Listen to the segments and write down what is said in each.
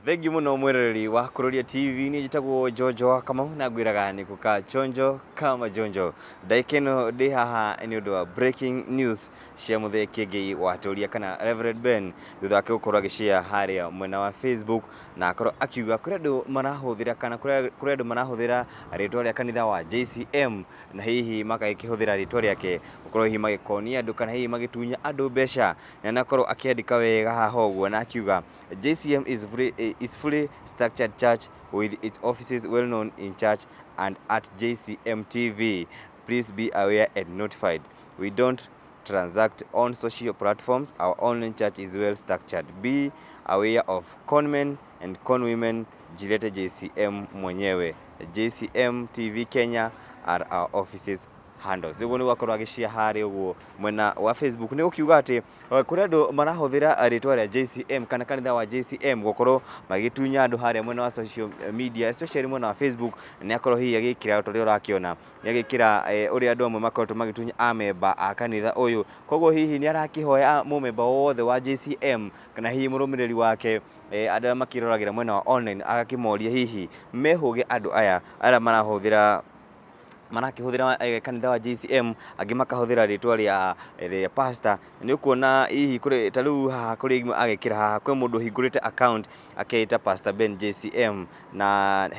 Thengi muno mwereri wa kururia TV ni jitagwo Jojo kama na gwiraga ni kuka chonjo kama jonjo. Daikeno ndi haha ni undu wa breaking news cia muthe kigi waturia kana Reverend Ben thutha wake gukorwo agishare haria mwena wa Facebook na akorwo akiuga kuri andu marahuthira kana kuri andu marahuthira ritwa ria kanitha wa JCM na hihi magakihuthira ritwa riake gukorwo hihi magikonia andu kana hihi magitunya andu becha na nakorwo akiandika wega haha uguo na akiuga JCM is fully structured church with its offices well known in church and at JCM TV. Please be aware and notified. We don't transact on social platforms. Our online church is well structured. Be aware of conmen and conwomen. Jilete JCM mwenyewe. JCM TV Kenya are our offices handles. Niguo ni wakorwo agishia hari uguo mwena wa Facebook ni ukiuga ati kuri andu marahuthira ritwa ria JCM kana kanitha wa JCM gukorwo magitunya andu haria mwena wa social media especially mwena wa Facebook ni akorwo hihi agikira utoria urakiona ni agikira uri andu amwe makorwo magitunya amemba a kanitha uyu koguo hihi ni arakihoya mumemba wothe wa JCM kana hihi murumiriri wake andu makiroragira mwena wa online agakimoria hihi mehuge andu aya ara marahuthira manakihuthira kanitha wa JCM angi makahuthira ritwa ria pastor ni ukuona hihi kuri tariu haha kuri agekira haha kwe mundu hingurite account akeita Pst Ben JCM na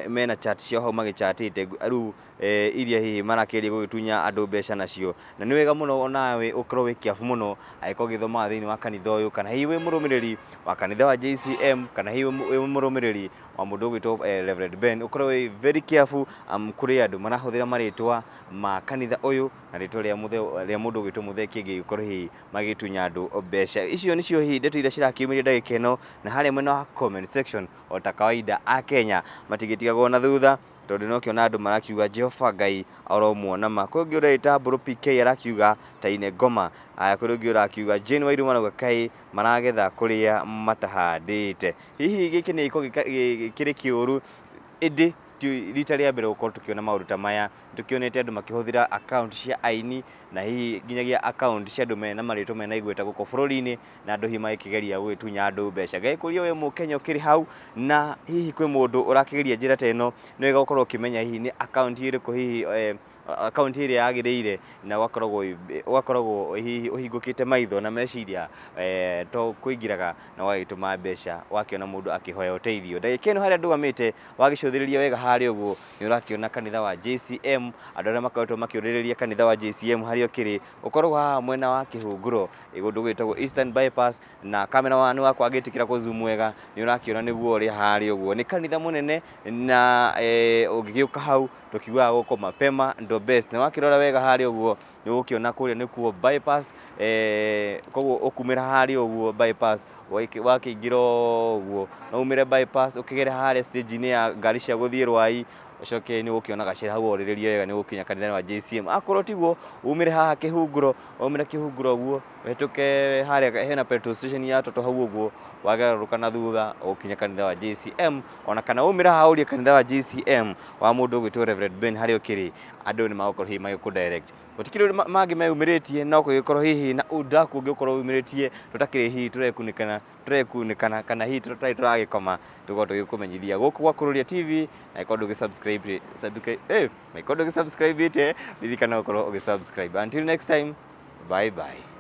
mena chat cio hau magichatite riu iria hihi marakiria gugitunya andu becha nacio na ni wega muno onawe ukorwo wikiafu muno aiko githoma thiini wa kanitha uyu kana hihi wi murumiriri wa kanitha wa JCM kana hihi wi murumiriri wa mundu gwitwo Reverend Ben ukorwo wi very careful kuri andu marahuthira maritwa ma kanitha uyu na ritwa ria mundu gwitwo muthe kingi ukorwo hihi magitunya andu becha icio nicio hihi ndeto iria cirakiumiria ndagika ino na haria mwena wa comment section o ta kawaida a Kenya matigitigagwo na thutha tondu no kiona andu marakiuga Jehova Ngai oromuona ma kwi ngi ureta Buru PK arakiuga taine ngoma aya kwi ngi urakiuga Jane Wairu manauga kai maragetha kuria matahandite hihi giki ni iko kiri kiuru indi rita ria mbere gukorwo tukiona maundu ta maya tukionete andu makihuthira account cia aini na hihi nginyagia account cia andu mena maritwa mena igweta guko bururi-ini na andu hihi magikigeria gwitunya andu becha gaikuria we Mukenya ukiri hau na hihi kwi mundu urakigeria njira teno ni wega gukorwo ukimenya hihi ni account iriku hihi account iria yagirire na wakoragwo hihi uhingukite maitho na meciria to kuingiraga na wagituma becha wakiona mundu akihoya uteithio ndagika ino haria ndugamite wagicuthiriria wega haria uguo ni urakiona kanitha wa JCM andu aria makoretwo makiuririria kanitha wa JCM haria ukiri ukorwo haha mwena wa kihunguro igundu gwitagwo Eastern Bypass na kamera wani wakwa agitikira ku zoom wega ni urakiona niguo uri haria uguo ni kanitha munene na ungigiuka hau tukiuga guko mapema ndo best na wakirora wega haria uguo ni ukiona kuria nikuo bypass koguo ukumira haria uguo bypass wakingiro uguo no umire bypass ukigera haria stage ni ya ngari cia guthie Rwai ucoke ni ukiona gacira hau oriririe wega ni ukinya kanitha wa JCM akorwo tiguo umire haha kihunguro umire kihunguro uguo wetuke haria hena petrol station ya toto hau uguo wagaruka na thutha ukinya kanitha wa JCM ona kana umira hauria kanitha wa JCM wa mundu gwitwo Reverend Ben haria ukiri andu ni magokorwo hihi magiku direct gutikiri mangi meyumiritie no kugikorwo hihi na undaku ungikorwo umiritie tutakiri hihi turekunikana kana hihi turagikoma tugo tugikumenyithia guku gwa kururia TV na ikondo ugisubscribe ikondo ugisubscribe ite ririkana gukorwo ugisubscribe until next time bye bye.